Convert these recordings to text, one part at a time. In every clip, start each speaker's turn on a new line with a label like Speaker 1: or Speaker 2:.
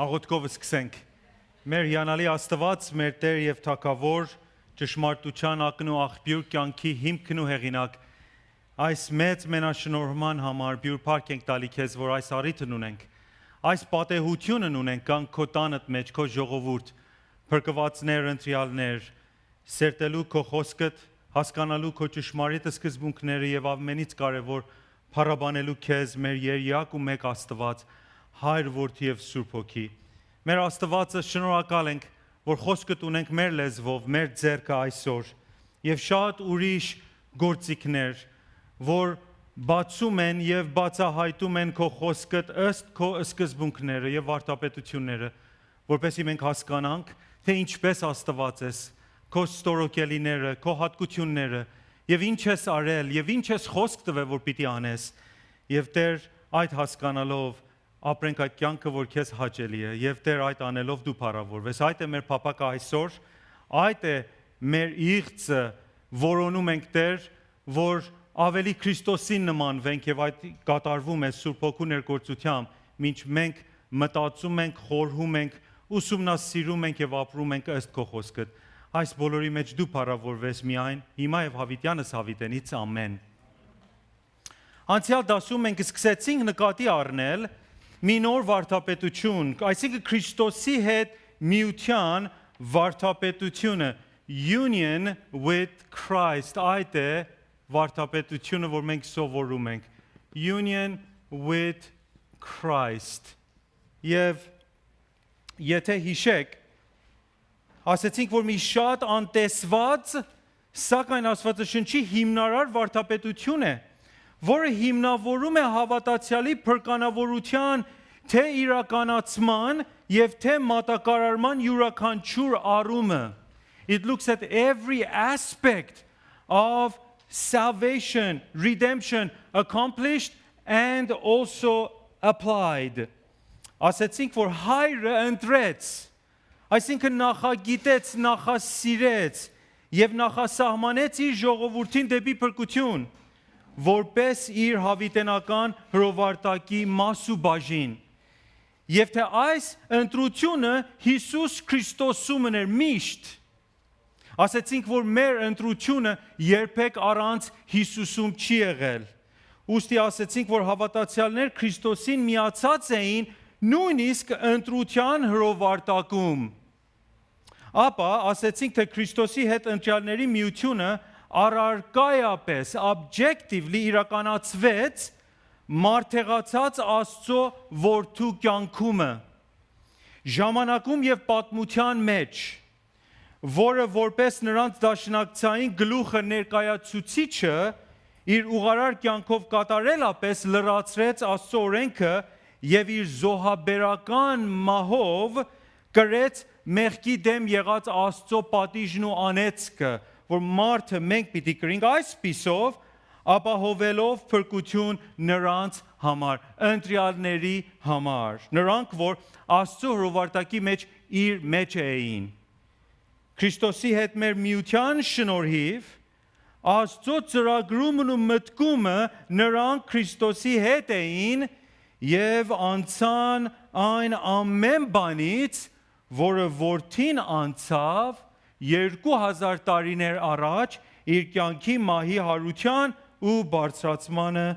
Speaker 1: Աղոթքով սկսենք։ Մեր հիանալի Աստված, մեր Տեր եւ Թագավոր, ճշմարտության ակն ու աղբյուր կյանքի հիմքն ու հեղինակ, այս մեծ մենաշնորհման համար բյուրփառք ենք տալի քեզ, որ այս առիթն ունենք, այս պատեհությունն ունենք կան քո տանդ մեջ, քո ժողովուրդ, փրկվածներ, ընտրյալներ, սերտելու քո խոսքդ, հասկանալու քո ճշմարիտ սկզբունքները եւ ամենից կարեւոր փառաբանելու քեզ, մեր երյակ ու մեկ Աստված, Հայր, Որդի եւ Սուրբ Հոգի։ Մեր Աստվածը շնորհակալ ենք, որ խոսքդ ունենք մեր լեզվով, մեր ձեռքը այսօր եւ շատ ուրիշ գործիքներ, որ բացում են եւ բացահայտում են քո խոսքդ ըստ քո սկզբունքները եւ վարդապետությունները, որպեսզի մենք հասկանանք, թե ինչպես Աստված ես, քո ստորոկելիները, քո հատկությունները եւ ինչ ես արել եւ ինչ ես խոսք տվել, որ պիտի անես։ Եվ Տեր, այդ հասկանալով ապրենք այդ կյանքը, որ քեզ հաճելի է, եւ Տեր այդ անելով դու փառավորվես։ Այդ է մեր փապակը այսօր, այդ է մեր իղձը, որոնում ենք Տեր, որ ավելի Քրիստոսին նմանվենք եւ այդ կատարվում է Սուրբ Հոգու ներգործությամբ, ինչ մենք մտածում ենք, խորհում ենք, ուսումնասիրում ենք եւ ապրում ենք ըստ քո խոսքդ։ Այս բոլորի մեջ դու փառավորվես միայն հիմա եւ հավիտյանս հավիտենից ամեն։ Անցյալ դասում մենք սկսեցինք նկատի առնել մի նոր վարդապետություն, այսինքն Քրիստոսի հետ միության վարդապետությունը, union with Christ, այդ է վարդապետությունը, որ մենք սովորում ենք, union with Christ։ Եվ եթե հիշեք, ասեցինք, որ մի շատ անտեսված, սակայն Աստվածաշնչի հիմնարար վարդապետություն է, որը հիմնավորում է հավատացյալի փրկանավորության թե իրականացման եւ թե մատակարարման յուրաքանչյուր առումը։ It looks at every aspect of salvation, redemption accomplished and also applied. Ասեցինք, որ Հայրը ընտրեց, այսինքն նախագիտեց, նախասիրեց եւ նախասահմանեց իր ժողովրդին դեպի փրկություն, որպես իր հավիտենական հրովարտակի մաս ու բաժին։ Եվ թե այս ընտրությունը Հիսուս Քրիստոսումն էր միշտ։ Ասեցինք, որ մեր ընտրությունը երբեք առանց Հիսուսում չի եղել։ Ուստի ասեցինք, որ հավատացյալներ Քրիստոսին միացած էին նույնիսկ ընտրության հրովարտակում։ Ապա ասեցինք, թե Քրիստոսի հետ ընտրյալների միությունը առարկայապես, objectively իրականացվեց մարդեղացած Աստծո որդու կյանքումը, ժամանակում եւ պատմության մեջ, որը որպես նրանց դաշնակցային գլուխը ներկայացուցիչը իր ուղարար կյանքով կատարելապես լրացրեց Աստծո օրենքը եւ իր զոհաբերական մահով կրեց մեղքի դեմ եղած Աստծո պատիժն ու անեծքը, որ մարդը մենք պիտի կրենք այսպիսով, ապահովելով փրկություն նրանց համար, ընտրյալների համար, նրանք, որ Աստծո հրովարտակի մեջ իր մեջ էին։ Քրիստոսի հետ մեր միության շնորհիվ Աստծո ծրագրումն ու մտքումը նրանք Քրիստոսի հետ էին եւ անցան այն ամեն բանից, որը որդին անցավ 2000 տարիներ առաջ իր կյանքի մահի հարության ու բարձրացմանը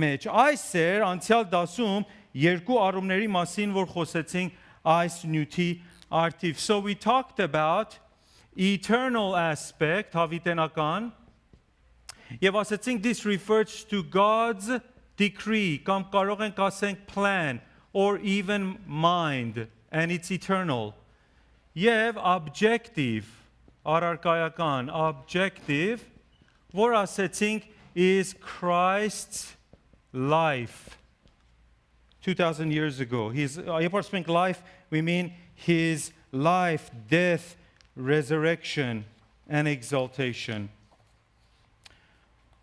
Speaker 1: մեջ։ Այս էր անցյալ դասում երկու առումների մասին, որ խոսեցինք այս նյութի արդիվ։ So we talked about eternal aspect, հավիտենական, եւ ասեցինք this refers to God's decree, կամ կարող ենք ասենք plan or even mind, and it's eternal. Եվ objective, առարկայական, objective, որ ասեցինք is Christ's life 2000 years ago. Երբ ասենք life, we mean his life, death, resurrection and exaltation.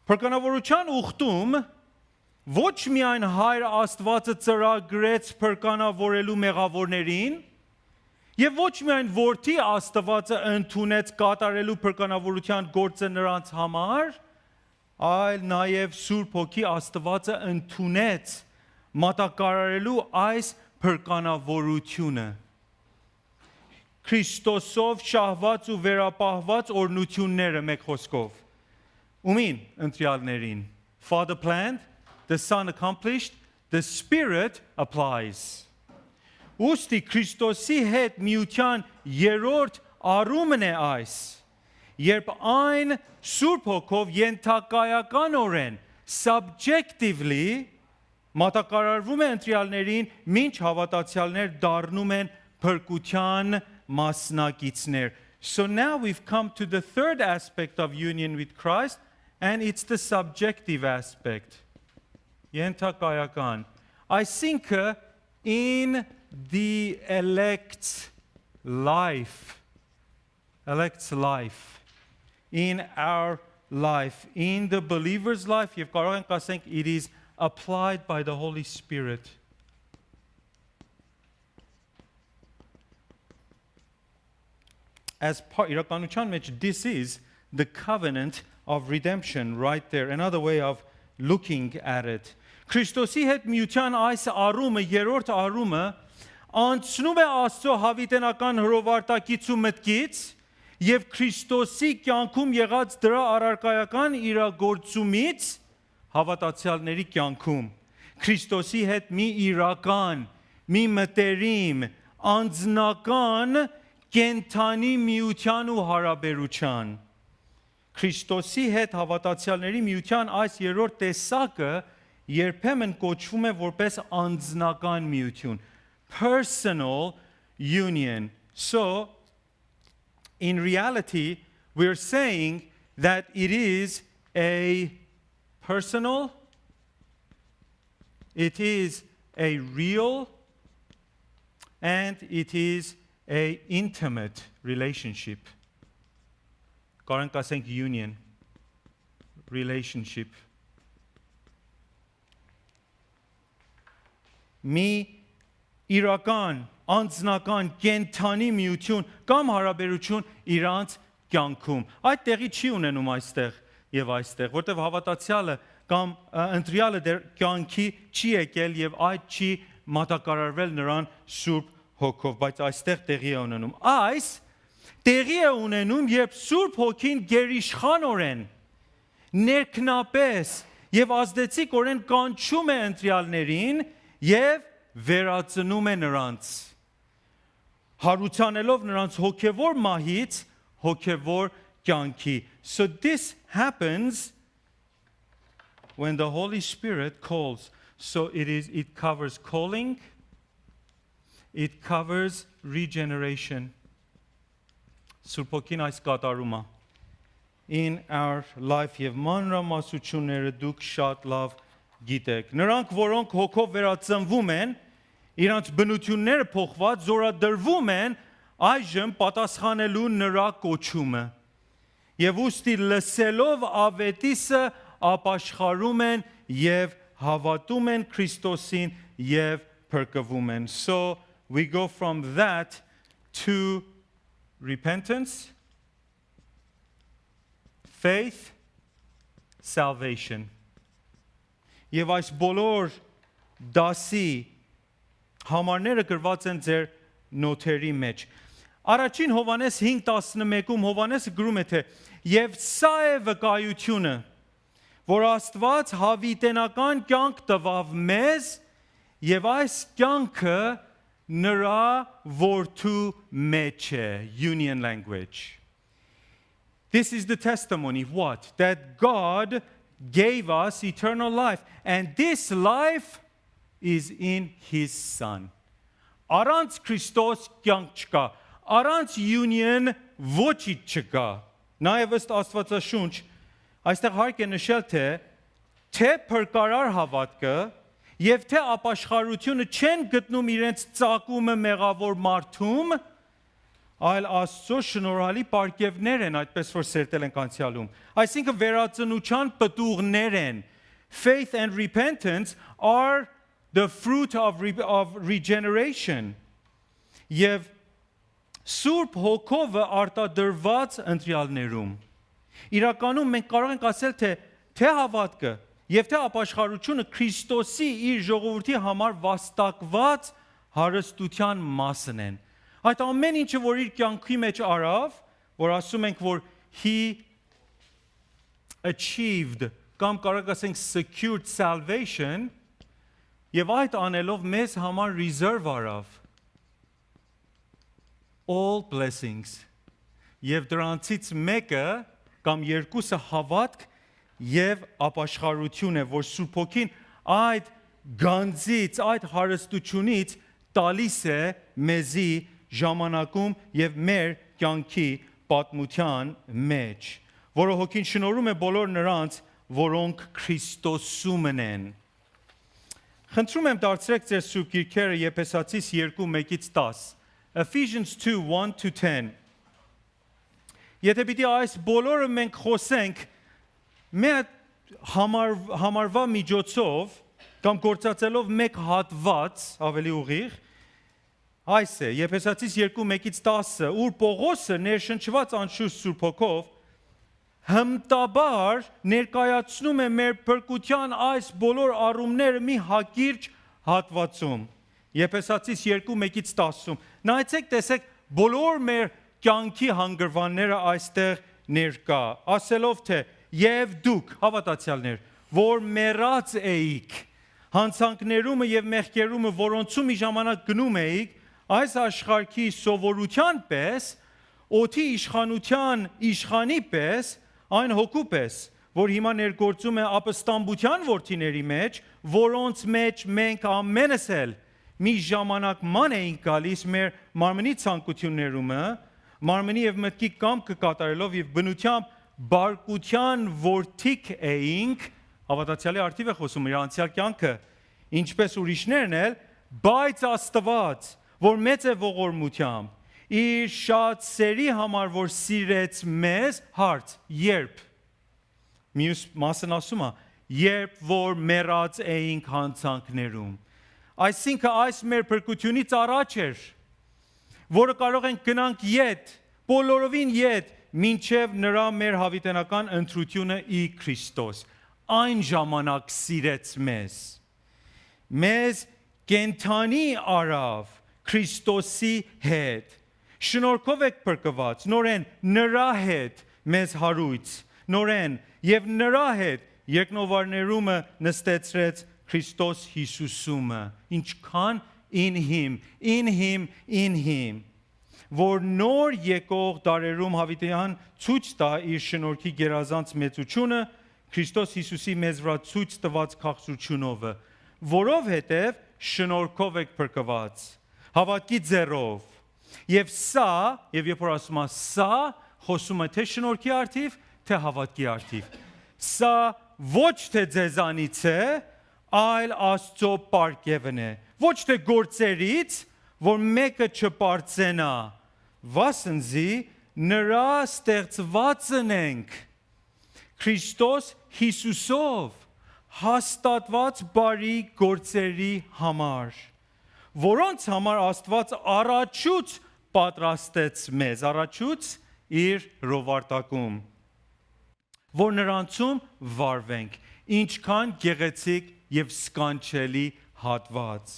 Speaker 1: Փրկանավորության ուխտում ոչ միայն Հայր Աստվածը ծրագրեց փրկանավորելու մեղավորներին, եւ ոչ միայն Որդի Աստվածը ընդունեց կատարելու փրկանավորության գործը նրանց համար, այլ նաեւ Սուրբ Հոգի Աստվածը ընդունեց մատակարարելու այս փրկանավորությունը։ Քրիստոսով շահված ու վերապահված օրնությունները մեկ խոսքով։ Ումին ընտրյալներին։ Father planned, the Son accomplished, the Spirit applies. Ուստի Քրիստոսի հետ միության երրորդ առումն է այս, երբ այն Սուրբ Հոգով ենթակայականորեն subjectively մատակարարվում է ընտրյալներին, մինչ հավատացյալներ դառնում են փրկության մասնակիցներ. So now we've come to the third aspect of union with Christ, and it's the subjective aspect. Ենթակայական. Այսինքն in the elect's life, in our life, in the believer's life, եւ կարող ենք ասենք it is applied by the Holy Spirit. As part, իրականության մեջ, this is the covenant of redemption right there. Another way of looking at it. Քրիստոսի հետ միության այս առումը, երրորդ առումը, անցնում է Աստծո հավիտենական հրովարտակից ու մտքից եւ Քրիստոսի կյանքում եղած դրա առարկայական իրագործումից հավատացյալների կյանքում։ Քրիստոսի հետ մի իրական, մի մտերիմ, անձնական կենթանի միության ու հարաբերության։ Քրիստոսի հետ հավատացյալների միության այս երրորդ տեսակը երբեմն կոչվում է որպես անձնական միություն, personal union. So, in reality, we're saying that it is a personal, it is a real, and it is a intimate relationship. Կարանք ասենք union, relationship. Մի իրական, անձնական, կենթանի միություն կամ հարաբերություն իրանց կյանքում։ Այդ տեղի չի ունենում այստեղ եւ այստեղ, որտեղ հավատացյալը կամ ընտրյալը դեռ կյանքի չի եկել եւ այդ չի մատակարարվել նրան Սուրբ Հոգով, բայց այստեղ տեղի է ունենում։ Այս տեղի է ունենում, երբ Սուրբ Հոգին գերիշխանորեն, ներքնապես եւ ազդեցիկորեն կանչում է ընտրյալներին եւ վերածնում է նրանց, հարուցանելով նրանց հոգևոր մահից հոգևոր կյանքի. So this happens when the Holy Spirit calls. So it covers calling, it covers regeneration. Սուրբ Հոգին այս կատարում է in our life եւ մանրամասնությունները դուք շատ լավ գիտեք. Նրանք, որոնք հոգով վերածնվում են, իրանց բնությունները փոխված զորադրվում են այժմ պատասխանելու նրա կոչումը։ Եվ ուստի լսելով ավետիսը ապաշխարում են եւ հավատում են Քրիստոսին եւ փրկվում են. So we go from that to repentance, faith, salvation. Եվ այս բոլոր դասի համարները գրված են ձեր նոթերի մեջ։ Առաջին Հովանես 5:11-ում Հովանեսը գրում է թե «Եվ սա է վկայությունը, որ Աստված հավիտենական կյանք տվավ մեզ, եւ այս կյանքը նրա որդու մեջ է», union language. This is the testimony, what? That God gave us eternal life, and this life is in His Son. Առանց Քրիստոս կյանք չկա, առանց union ոչինչ չկա։ Նաև ըստ Աստվածաշունչ այստեղ հարկ է նշել թե փրկարար հավատքը եւ թե ապաշխարությունը չեն գտնում իրենց ծագումը մեղավոր մարդում, այլ Աստծո շնորհալի պարգևներ են, այդպես որ սերտել ենք անցյալում։ Այսինքն վերածնության պտուղներ են. Faith and repentance are the fruit of regeneration. Եվ Սուրբ Հոգովը արտադրված ընտրյալներում։ Իրականում մենք կարող ենք ասել թե հավատքը եւ թե ապաշխարությունը Քրիստոսի իր ժողովրդի համար վաստակված հարստության մասն են։ Այդ ամեն ինչը, որ իր կյանքի մեջ արավ, որ ասում ենք, որ he achieved, կամ կարող ասենք secured salvation, եւ այդ անելով մեզ համար reserve արավ all blessings։ Եվ դրանցից մեկը կամ երկուսը հավատք եւ ապաշխարություն է, որ Սուրբ Հոգին այդ գանձից, այդ հարստությունից տալիս է մեզի ժամանակում եւ մեր կյանքի պատմության մեջ, որը Հոգին շնորհում է բոլոր նրանց, որոնք Քրիստոսումն են։ Խնդրում եմ դարձրեք ձեր Սուրբ Գիրքերը Եփեսացիս 2:1-10, Ephesians 2:1-10։ Եթե պիտի այս բոլորը մենք խոսենք մեր համարվա միջոցով կամ գործածելով մեկ հատված, ավելի ուղիղ, այս է Եփեսացիս 2:1-10, ուր Պողոսը ներշնչված անշուշտ Սուրբ Հոգով հմտաբար ներկայացնում է մեր փրկության այս բոլոր առումները մի հակիրճ հատվածում։ Եփեսացիս 2:1-10։ Նայեցեք, տեսեք, բոլոր մեր կյանքի հանգրվանները այստեղ ներկա, ասելով թե եւ դուք հավատացյալներ, որ մեռած էիք հանցանքներումը եւ մեղքերումը, որոնցում մի ժամանակ գնում էիք, այս աշխարհի սովորության պես, օդի իշխանության իշխանի պես, այն հոգու պես, որ հիմա ներգործում է ապստամբության որդիների մեջ, որոնց մեջ մենք ամենս էլ մի ժամանակ ման էինք գալիս մեր մարմնի ցանկություններումը, մարմնի եւ մտքի կամքը կատարելով եւ բնությամբ բարկության որդիկ էինք, հավատացյալի արդիվ է խոսում իր անցյալ կյանքը, ինչպես ուրիշներն էլ, բայց Աստված, որ մեծ է ողորմությամբ, իր շատ սերի համար, որ սիրեց մեզ, հարց, երբ, մյուս մասն ասում է, երբ որ մեռած էինք հանցանքներում, այսինքն այս մեր փրկությունից առաջ էր, որը կարող ենք գնանք ետ, բոլորովին ետ, մինչև նրա մեր հավիտենական ընտրությունը ի Քրիստոս, այն ժամանակ սիրեց մեզ կենթանի արավ Քրիստոսի հետ, շնորհքով եք փրկված, նորեն նրա հետ մեզ հարույց, նորեն եւ նրա հետ երկնովարներումը նստեցրեց Քրիստոս Հիսուսումը, ինչքան in him, որ նոր եկող դարերում հավիտյան ցույց տա իր շնորհքի գերազանց մեծությունը Քրիստոս Հիսուսի մեզ վրա ցույց տված քաղցրությունով, որովհետև շնորհքով եք փրկված, հավատքի ձեռով, եւ սա, եւ երբ որ ասում է սա, խոսում է թե շնորհքի արդիվ, թե հավատքի արդիվ, սա ոչ թե ձեզանից է, այլ Աստծո պարգևն է, ոչ թե գործերից, որ մեկը չպարծենա, վասնզի նրա ստեղծվածն ենք, Քրիստոս Հիսուսով հաստատված բարի գործերի համար, որոնց համար Աստված առաջուց պատրաստեց մեզ, առաջուց իր ռովարտակում, որ նրանցում վարվենք, ինչքան գեղեցիկ եւ սքանչելի հատված,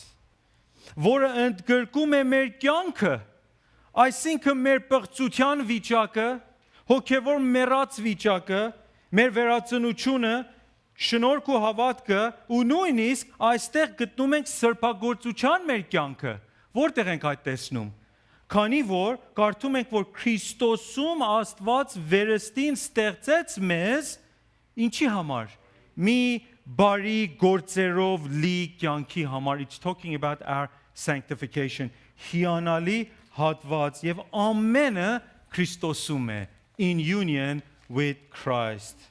Speaker 1: որը ընդգրկում է մեր կյանքը, այսինքն մեր պղծության վիճակը, հոգևոր մեռած վիճակը, մեր վերածնությունը, շնորհք ու հավատքը ու նույնիսկ այստեղ գտնում ենք սրբագործության մեր կյանքը, որտեղ ենք այդ տեսնում, քանի որ կարդում ենք, որ Քրիստոսում Աստված վերստին ստեղծեց մեզ ինչի համար, մի բարի գործերով լի կյանքի համար, it's talking about our sanctification, հիանալի հատված եւ ամենը Քրիստոսում է, in union with Christ.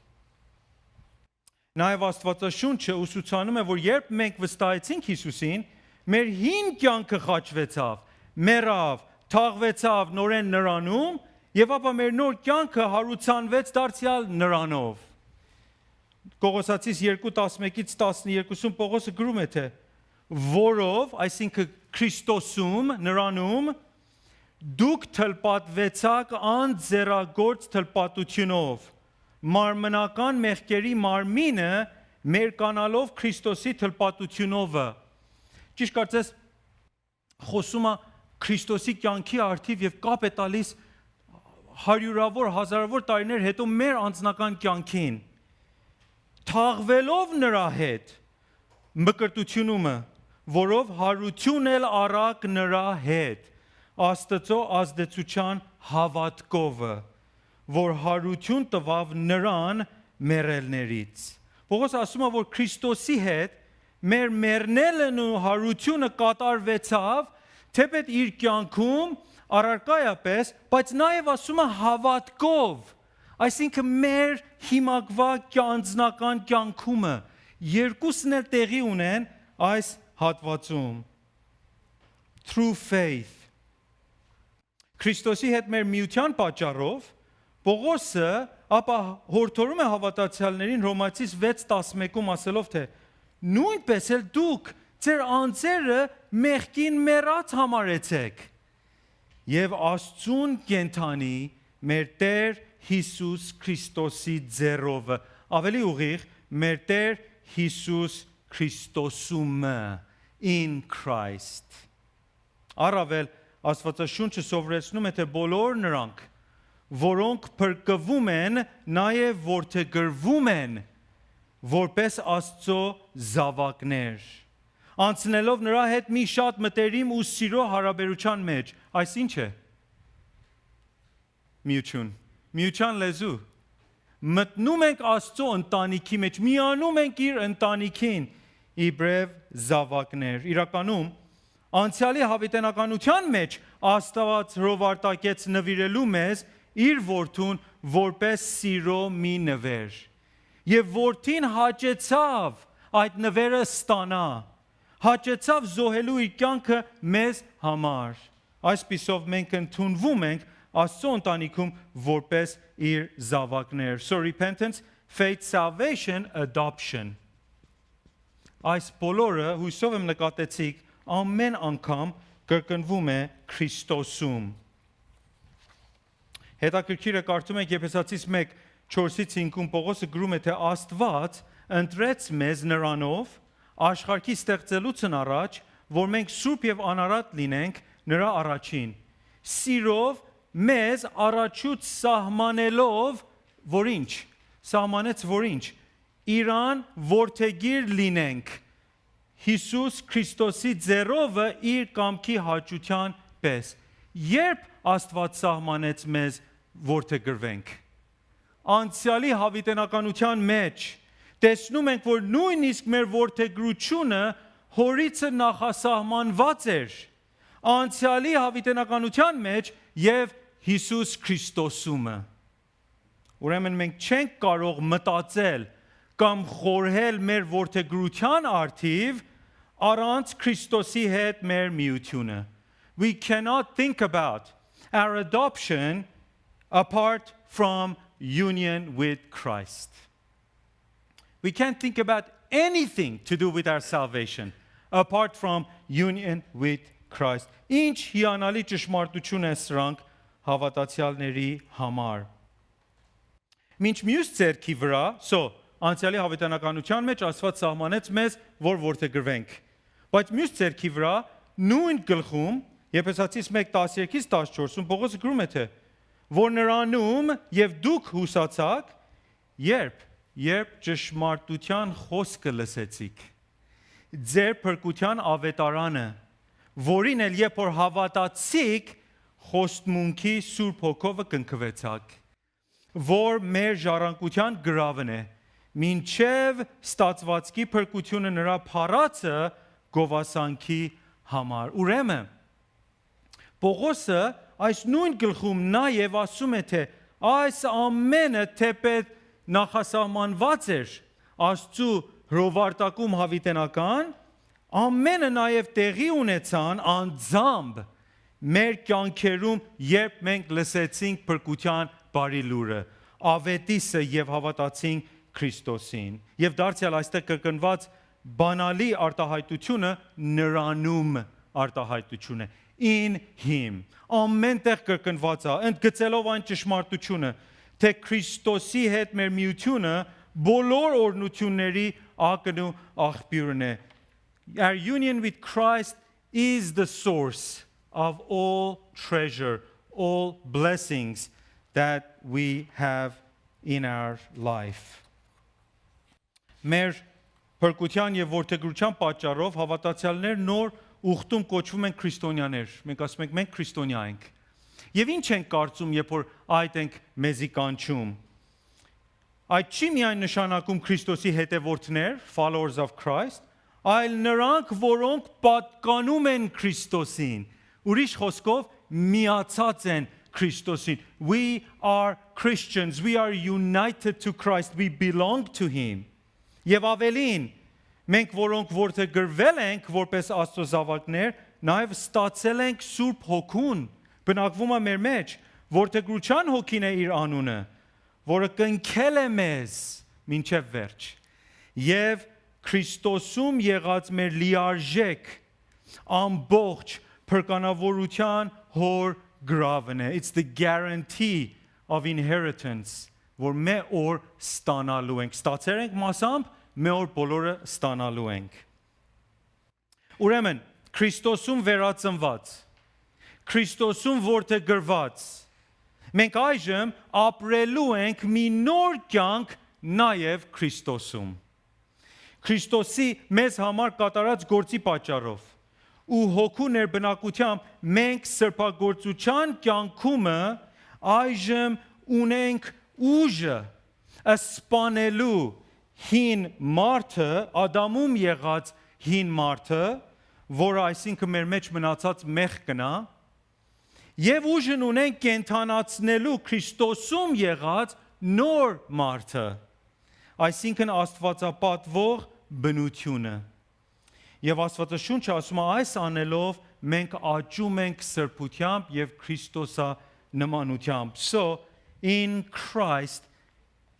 Speaker 1: Նաև Աստվածաշունչը ուսուցանում է, որ երբ մենք վստահեցինք Հիսուսին, մեր հին կյանքը խաչվեցավ, մեռավ, թաղվեցավ նորեն նրանում, եւ ապա մեր նոր կյանքը հարուցանվեց դարձյալ նրանով։ Կողոսացիս 2:11-12 Պողոսը գրում է թե որով, այսինքն Քրիստոսում, նրանում դուք թլպատվեցաք անձեռագործ թլպատությունով, մարմնական մեղքերի մարմինը մեր կանալով Քրիստոսի թլպատությունովը։ Ճիշտ կարծես խոսում է Քրիստոսի կյանքի արդիվ եւ կապ է տալիս հարյուրավոր, հազարավոր տարիներ հետո մեր անձնական կյանքին, թաղվելով նրա հետ, մկրտությունումը, որով հարություն էլ առակ նրա հետ, Աստծո ազդեցության հավատքովը, որ հարություն տվավ նրան մեռելներից։ Պողոս ասում է, որ Քրիստոսի հետ մեր մեռնելն ու հարությունը կատարվեցավ, թեպետ իր կյանքում առարկայապես, բայց նաև ասում է հավատքով, այսինքն մեր հիմակվա անձնական կյանքումը, երկուսն էլ տեղի ունեն այս հատվածում։ Through faith. Քրիստոսի հետ մեր միության պատճառով Պողոսը ապա հորդորում է հավատացյալներին Հռոմայացիս 6:11-ում ասելով, թե նույնպես էլ դուք ձեր անձերը մեղքին մեռած համարեցեք եւ Աստծուն կենթանի մեր Տեր Հիսուս Քրիստոսի ձեռով, ավելի ուղիղ մեր Տեր Հիսուս Քրիստոսումը in Christ։ Առավել Աստվածաշունչը սովորեցնում է, թե բոլոր նրանք, որոնք փրկվում են, նաև որդեգրվում են, որպես Աստծո զավակներ, անցնելով նրա հետ մի շատ մտերիմ ու սիրո հարաբերության մեջ, այս ինչ է։ Միության լեզու։ Մտնում ենք Աստծո ընտանիքի մեջ, միանում ենք իր ընտանիքին, իբրև զավակներ։ Իրականում անցյալի հավիտենականության մեջ Աստված հրովարտակեց նվիրելու մեզ իր որդուն որպես սիրո մի նվեր։ Եվ որդին հաճեցավ այդ նվերը ստանա, հաճեցավ զոհելու իր կյանքը մեզ համար։ Այսպիսով մենք ընդունվում ենք Աստծո ընտանիքում որպես իր զավակներ։ So repentance, faith, salvation, adoption։ Այս բոլորը հույսով եմ նկատեցիք ամեն անգամ կրկնվում է Քրիստոսում։ Հետաքրքիրը կարդում ենք Եփեսացիս 1:4-5-ում Պողոսը գրում է, թե Աստված ընտրեց մեզ նրանով աշխարհի ստեղծելուց առաջ, որ մենք սուրբ եւ անարատ լինենք նրա առաջին։ Սիրով մեզ առաջուց սահմանելով, որ ինչ։ Սահմանեց, որ ինչ։ Իրան որդեգիր լինենք Հիսուս Քրիստոսի ձեռովը իր կամքի հաճության պես։ Երբ Աստված սահմանեց մեզ որդեգրվենք։ Անցյալի հավիտենականության մեջ տեսնում ենք, որ նույնիսկ մեր որդեգրությունը հորիցը նախասահմանված էր անցյալի հավիտենականության մեջ եւ Հիսուս Քրիստոսումը։ Ուրեմն մենք չենք կարող մտածել կամ խորհել մեր որդեգրության արդիվ առանց Քրիստոսի հետ մեր միությունը։ We cannot think about our adoption apart from union with Christ. We can't think about anything to do with our salvation apart from union with Christ. Ինչ հիանալի ճշմարտություն է սրանք հավատացյալների համար։ Մինչ մյուս ձեռքի վրա, անցյալի հավիտենականության մեջ Աստված սահմանեց մեզ, որ որդեգրվենք։ Բայց մյուս ձեռքի վրա նույն գլխում Եփեսացիս 1:13-14-ում Պողոսը գրում է, թե որ նրանում եւ դուք հուսացաք, երբ ճշմարտության խոսքը լսեցիք, ձեր փրկության ավետարանը, որին էլ երբ որ հավատացիք, խոստմունքի Սուրբ Հոգովը կնքվեցաք, որ մեր ժառանգության գրավն է, մինչև ստացվածքի փրկությունը նրա փառածը գովասանքի համար։ Ուրեմն Պողոսը այս նույն գլխում նաև ասում է, թե այս ամենը թեպետ նախասահմանված էր Աստծու հրովարտակում հավիտենական, ամենը նաև տեղի ունեցան անձամբ մեր կյանքերում, երբ մենք լսեցինք փրկության բարի լուրը, ավետիսը եւ հավատացինք Քրիստոսին։ Եվ դարձյալ այստեղ կրկնված բանալի արտահայտությունը նրանում արտահայտություն է։ In him. Ամենտեղ կրկնված է, ընդգծելով այն ճշմարտությունը, թե Քրիստոսի հետ մեր միությունը բոլոր օրհնությունների ակն ու աղբյուրն է։ Our union with Christ is the source of all treasure, all blessings that we have in our life. Մեր փրկության եւ որդեգրության պատճառով հավատացյալներ նոր ուխտում կոչվում են քրիստոնյաներ։ Մենք ասում ենք մենք քրիստոնյա ենք։ Եվ ինչ ենք կարծում, երբ որ այդ ենք մեզի կանչում։ Այդ չի միայն նշանակում Քրիստոսի հետևորդներ, followers of Christ, այլ նրանք, որոնք պատկանում են Քրիստոսին։ Ուրիշ խոսքով միացած են Քրիստոսին. We are Christians, we are united to Christ, we belong to him. Եվ ավելին, մենք որոնք որդեգրվել ենք որպես Աստծո զավակներ, նաև ստացել ենք Սուրբ Հոգուն, բնակվում է մեր մեջ, որդեգրության հոգին է իր անունը, որը կնքել է մեզ մինչև վերջ։ Եվ Քրիստոսում եղած մեր լիարժեք ամբողջ փրկանավորության հոր գրավն է. It's the guarantee of inheritance, որ մեր օր ստանալու ենք։ Ստացել ենք մասամբ, մեր օր բոլորը ստանալու ենք։ Ուրեմն, Քրիստոսում վերածնված, Քրիստոսում որդեգրված, մենք այժմ ապրելու ենք մի նոր կյանք նաև Քրիստոսում։ Քրիստոսի մեզ համար կատարած գործի պատճառով ու հոգու ներբնակությամբ մենք սրբագործության կյանքումը այժմ ունենք ուժը սպանելու հին մարդը, Ադամում եղած հին մարդը, որը այսինքն մեր մեջ մնացած մեղքն է, եւ ուժն ունենք կենթանացնելու Քրիստոսում եղած նոր մարդը, այսինքն Աստվածապատվող բնությունը։ Եվ Աստվածաշունչը ասում է այս անելով մենք աճում ենք սրբությամբ եւ Քրիստոսա նմանությամբ։ So in Christ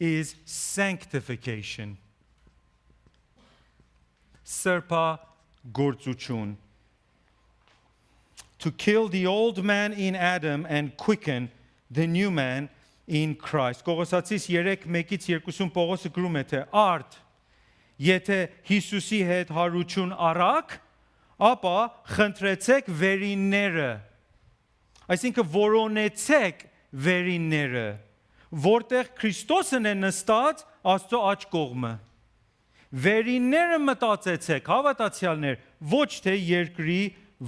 Speaker 1: is sanctification. Սրբագործություն. To kill the old man in Adam and quicken the new man in Christ. Կողոսացիս 3:1-2 Պողոսը գրում է թե արդ եթե Հիսուսի հետ հարություն առաք, ապա խնդրեցեք վերինները, այսինքն որոնեցեք վերինները, որտեղ Քրիստոսն է նստած Աստծո աջ կողմը։ Վերինները մտածեցեք, հավատացյալներ, ոչ թե երկրի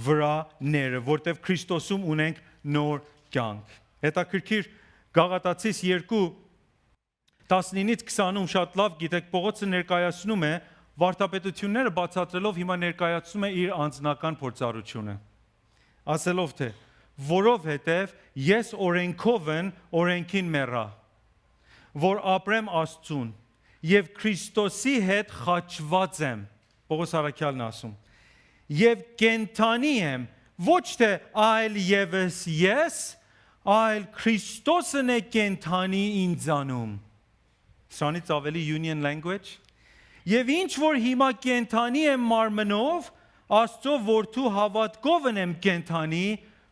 Speaker 1: վրաները, որտեղ Քրիստոսում ունենք նոր կյանք։ Հետաքրքիր Գաղատացիս 2:19-20 շատ լավ գիտեք, Պողոսը ներկայացնում է վարդապետությունները բացատրելով հիմա ներկայացնում է իր անձնական փորձառությունը։ Ասելով թե որովհետև ես օրենքով են օրենքին մեռա, որ ապրեմ Աստծուն եւ Քրիստոսի հետ խաչված եմ, Պողոս առաքյալն ասում, եւ կենթանի եմ, ոչ թե այլ եւս ես, այլ Քրիստոսն է կենթանի ինձանում։ Սրանից ավելի union language։ Եվ ինչ որ հիմա կենթանի եմ մարմնով, Աստծո որդու հավատքով եմ կենթանի,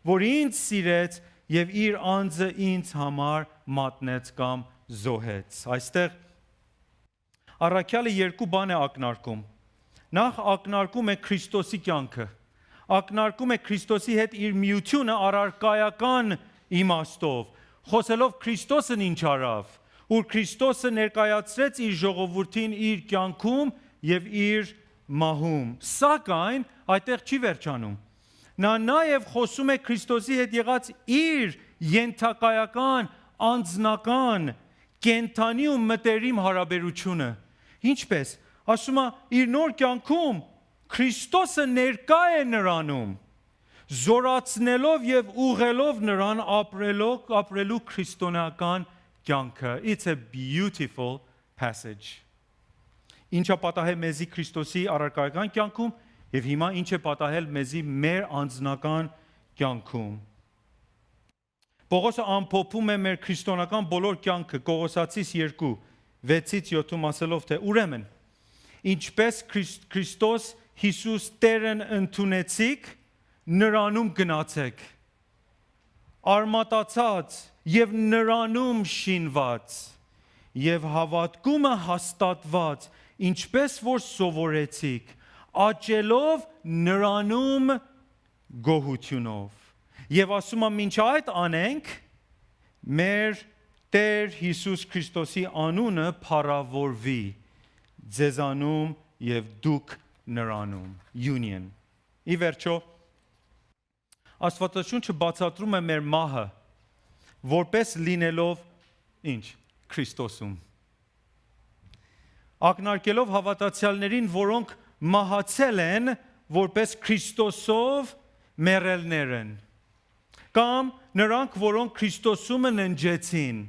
Speaker 1: որ ինձ սիրեց եւ իր անձը ինձ համար մատնեց կամ զոհեց։ Այստեղ առաքյալը երկու բան է ակնարկում։ Նախ ակնարկում է Քրիստոսի կյանքը։ Ակնարկում է Քրիստոսի հետ իր միությունը առարկայական իմաստով, խոսելով Քրիստոսն ինչ արավ, որ Քրիստոսը ներկայացրեց իր ժողովրդին իր կյանքում եւ իր մահում։ Սակայն այդտեղ չի վերջանում։ Նա նաև խոսում է Քրիստոսի հետ եղած իր ենթակայական, անձնական, կենթանի ու մտերիմ հարաբերությունը։ Ինչպես, ասում է, իր նոր կյանքում Քրիստոսը ներկա է նրանում, զորացնելով եւ ուղղելով նրան ապրելու քրիստոնեական կյանքը։ It's a beautiful passage. Ինչա պատահել մեզի Քրիստոսի առարկայական կյանքում եւ հիմա ինչ է պատահել մեզի մեր անձնական կյանքում։ Պողոսը ամփոփում է մեր քրիստոնական բոլոր կյանքը Կողոսացիս 2:6-7 ասելով թե ուրեմն ինչպես Քրիստոս Հիսուս Տերն ընդունեցիք, նրանում գնացեք, արմատացած եւ նրանում շինված եւ հավատքումը հաստատված, ինչպես որ սովորեցիք, աճելով նրանում գոհությունով։ Եվ ասում եմ ինչ այդ անենք, մեր Տեր Հիսուս Քրիստոսի անունը փառավորվի ձեզանում եւ դուք նրանում։ Union։ Ի վերջո Աստվածաշունչը բացատրում է մեր մահը որպես լինելով ինչ Քրիստոսում։ Ակնարկելով հավատացյալներին, որոնք մահացել են որպես Քրիստոսով մեռելներ են, կամ նրանք, որոնք Քրիստոսում են ընջեցին,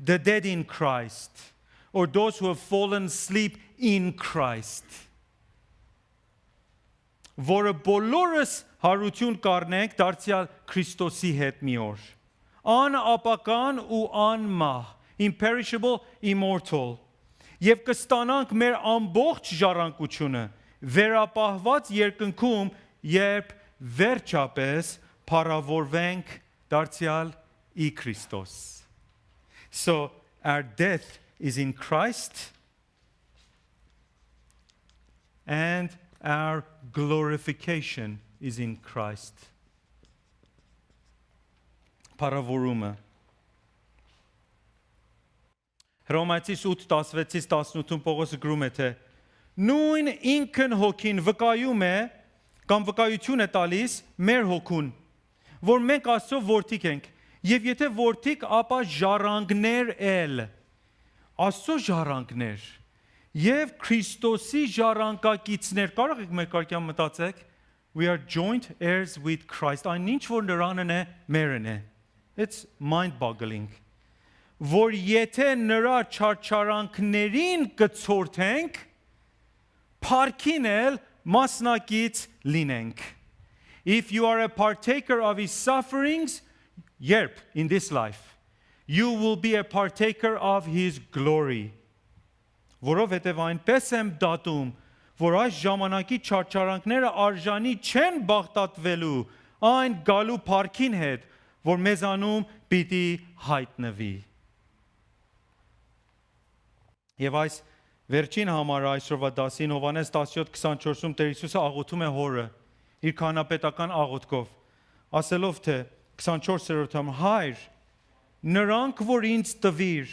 Speaker 1: the dead in Christ, or those who have fallen asleep in Christ. Որը բոլորս հարություն կառնենք դարձյալ Քրիստոսի հետ մի օր։ Անապական ու անմահ, imperishable, immortal. Եվ կստանանք մեր ամբողջ ժառանգությունը վերապահված երկնքում, երբ վերջապես փառավորվենք դարձյալ ի Քրիստոս. So our death is in Christ and our glorification is in Christ. Փառավորումը Հռոմայացիս 8:16-ից 18-ում Պողոսը գրում է թե նույն ինքն հոգին վկայում է կամ վկայություն է տալիս մեր հոգուն, որ մենք Աստծո որդիկ ենք, եւ եթե որդիկ, ապա ժառանգներ էլ, Աստծո ժառանգներ եւ Քրիստոսի ժառանգակիցներ, կարող եք մեկարկյան մտածեք, we are joint heirs with Christ, այն ինչ որ նրանն է, մերն է, it's mind-boggling, որ եթե նրա չարչարանքներին կցորդենք, փառքին էլ մասնակից լինենք. If you are a partaker of his sufferings, yerb, in this life, you will be a partaker of his glory. Որովհետև այնպես եմ դատում, որ այս ժամանակի չարչարանքները արժանի չեն բախտատվելու այն գալու փառքին հետ, որ մեզանում պիտի հայտնվի։ Եվ այս վերջին համարը այսօրվա դասին Հովհաննես 17:24-ում Տեր Հիսուսը աղոթում է հորը իր քահանապետական աղոթքով, ասելով թե 24-րդում Հայր, նրանք որ ինձ տվիր,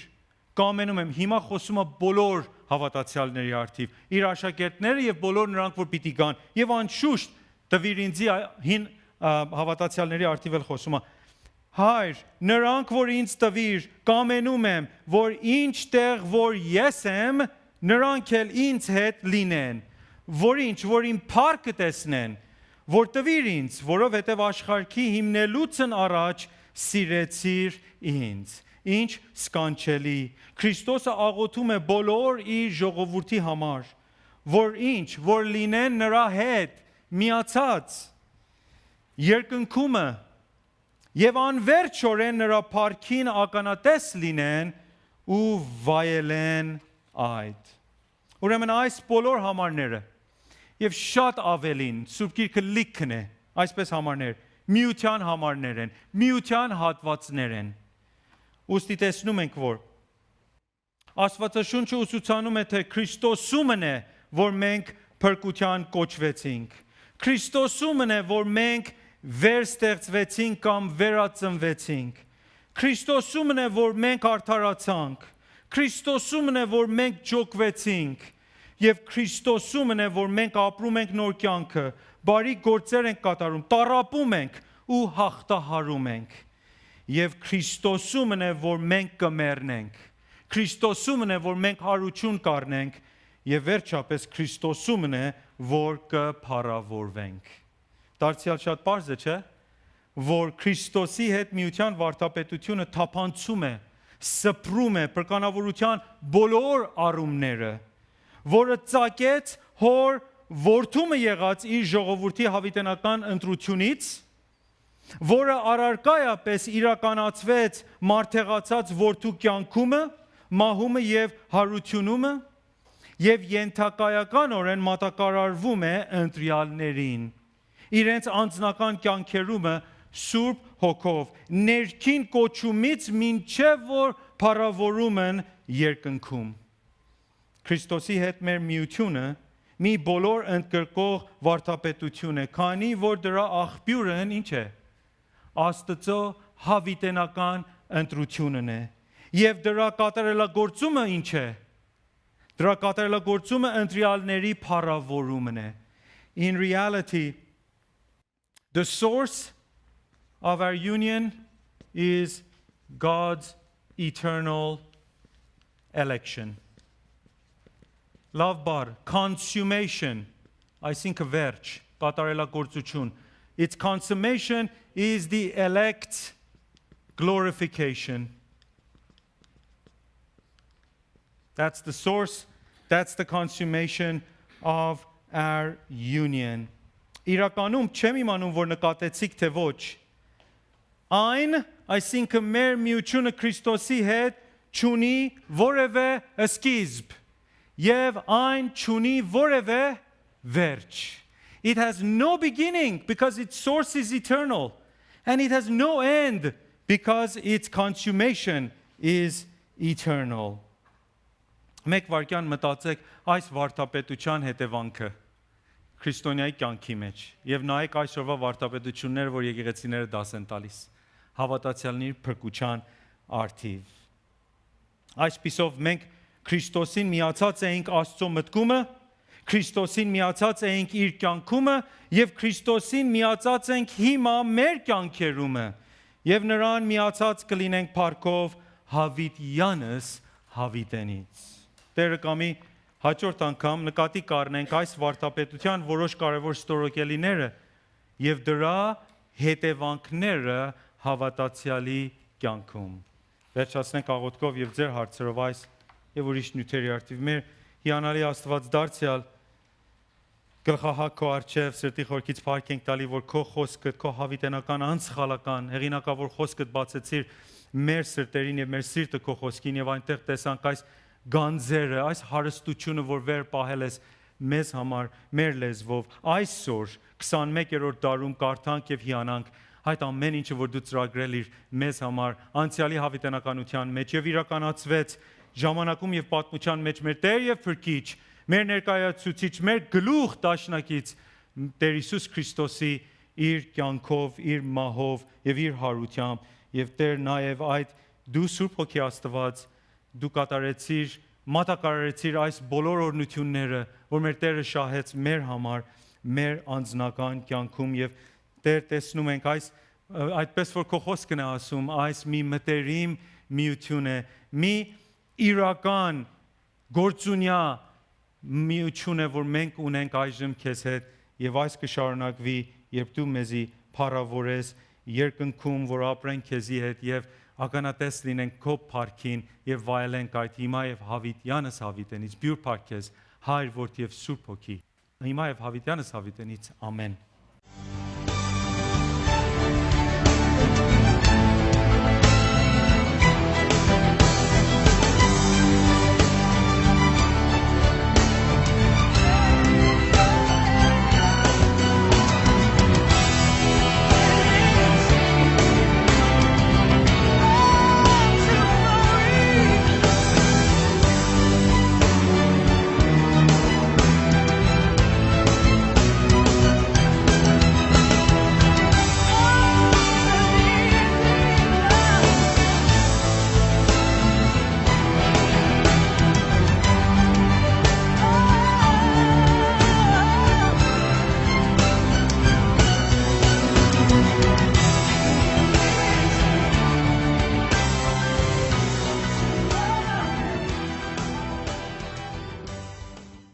Speaker 1: կամենում եմ, հիմա խոսում է բոլոր հավատացյալների արդիվ, իր աշակերտները եւ բոլոր նրանք որ պիտի գան, եւ անշուշտ տվիր ինձի հին հավատացյալների արդիվ էլ խոսում է Հայր, նրանք որ ինձ տվիր, կամենում եմ, որ ինչ տեղ որ ես եմ, նրանք էլ ինձ հետ լինեն, որ ինչ, որ իմ փառքը տեսնեն, որ տվիր ինձ, որովհետև աշխարհի հիմնելուցն առաջ սիրեցիր ինձ, ինչ սկանչելի, Քրիստոսը աղոթում է բոլոր իր ժողովրդի համար, որ ինչ, որ լինեն նրա հետ, միացած, երկնքումը, Եվ անվերջորեն նրա փառքին ականատես լինեն ու վայելեն այդ։ Ուրեմն այս բոլոր համարները եւ շատ ավելին Սուրբ Գիրքը լիքն է, այսպես համարներ, միության համարներ են, միության հատվածներ են։ Ուստի տեսնում ենք, որ Աստվածաշունչը ուսուցանում է, թե Քրիստոսումն է, որ մենք փրկության կոչվեցինք։ Քրիստոսումն է, որ մենք վերստեղծվեցինք կամ վերածնվեցինք։ Քրիստոսումն է, որ մենք արդարացանք։ Քրիստոսումն է, որ մենք ջոկվեցինք։ Եվ Քրիստոսումն է, որ մենք ապրում ենք նոր կյանքը, բարի գործեր ենք կատարում, տառապում ենք ու հաղթահարում ենք։ Եվ Քրիստոսումն է, որ մենք կմեռնենք։ Քրիստոսումն է, որ մենք հարություն կառնենք, եւ վերջապես Քրիստոսումն է, որ կփառավորվենք։ Դարձյալ շատ պարզ է, չէ՞, որ Քրիստոսի հետ միության վարդապետությունը թափանցում է, սփռում է բրկանավորության բոլոր առումները, որը ծագեց հոր որդումը եղած իր ժողովրդի հավիտենական ընտրությունից, որը առարկայապես իրականացվեց մարդեղացած որդու կյանքումը, մահումը եւ հարությունումը, եւ ենթակայականորեն մատակարարվում է ընտրյալներին։ Իրենց անձնական կյանքերումը Սուրբ Հոգով, ներքին կոչումից մինչև որ փառավորում են երկնքում։ Քրիստոսի հետ մեր միությունը մի բոլոր ընդգրկող վարդապետություն է, քանի որ դրա աղբյուրն ինչ է։ Աստծո հավիտենական ընտրությունն է։ Եվ դրա կատարելագործումը ինչ է։ Դրա կատարելագործումը ընտրյալների փառավորումն է։ In reality, the source of our union is God's eternal election. Love bar, consummation, այսինքն վերջ, կատարելագործություն. Its consummation is the elect's glorification. That's the source, that's the consummation of our union. Իրականում չեմ իմանում, որ նկատեցիք թե ոչ։ Այն, այսինքն մեր միությունը Քրիստոսի հետ չունի որևէ սկիզբ եւ այն չունի որևէ վերջ. It has no beginning because its source is eternal, and it has no end because its consummation is eternal. Մեկ վարքյան մտածեք այս վարդապետության հետևանքը քրիստոնյայի կյանքի մեջ եւ նայեք այսօրվա վարդապետությունները, որ եկեղեցիները դաս են տալիս հավատացյալների փրկության արդիվ։ Այսպիսով մենք Քրիստոսին միացած էինք Աստծո մտքումը, Քրիստոսին միացած էինք իր կյանքումը եւ Քրիստոսին միացած ենք հիմա մեր կյանքերումը եւ նրան միացած կլինենք փառքով հավիտյանս հավիտենից։ Տերը կամի հաջորդ անգամ նկատի կառնենք այս վարդապետության որոշ կարևոր ստորոգելիները եւ դրա հետևանքները հավատացյալի կյանքում։ Վերջացնենք աղոթքով եւ ձեր հարցերով այս եւ ուրիշ նյութերի արդիվ մեր հիանալի Աստված դարձյալ գլխահակ քո արչեւ սրտի խորքից փառք ենք տալի, որ քո խոսքը, քո հավիտենական անսխալական հեղինակավոր խոսքդ բացեցիր մեր սրտերին եւ մեր սիրտը քո խոսքին եւ այնտեղ տեսանք այս գանձերը, այս հարստությունը, որ վեր պահել ես մեզ համար, մեր լեզվով, այսօր 21-րդ դարում կարդանք եւ հիանանք այդ ամեն ինչը, որ դու ծրագրել իր մեզ համար անցյալի հավիտենականության մեջ եւ իրականացվեց ժամանակում եւ պատմության մեջ մեր Տեր եւ Փրկիչ, մեր ներկայացուցիչ, մեր գլուխ դաշնակից Տեր Հիսուս Քրիստոսի իր կյանքով, իր մահով եւ իր հարությամբ եւ Տեր նաեւ այդ դու Սուրբ Հոգի Աստված դու կատարեցիր, մատակարարեցիր այս բոլոր օրհնությունները, որ մեր Տերը շահեց մեր համար, մեր անձնական կյանքում եւ Տեր տեսնում ենք այս այդպես որ քո խոսքն է ասում, այս մի մտերիմ միություն է, մի իրական գործունյա միություն է, որ մենք ունենք այժմ քեզ հետ եւ այս կշարունակվի, երբ դու մեզի փառավորես երկնքում, որ ապրենք քեզի հետ եւ ականատես լինենք քո փառքին եւ վայելենք այդ հիմա եւ հավիտյանս հավիտենից բյուր փառքես Հայր, Որդի եւ Սուրբ Հոգի հիմա եւ հավիտյանս հավիտենից ամեն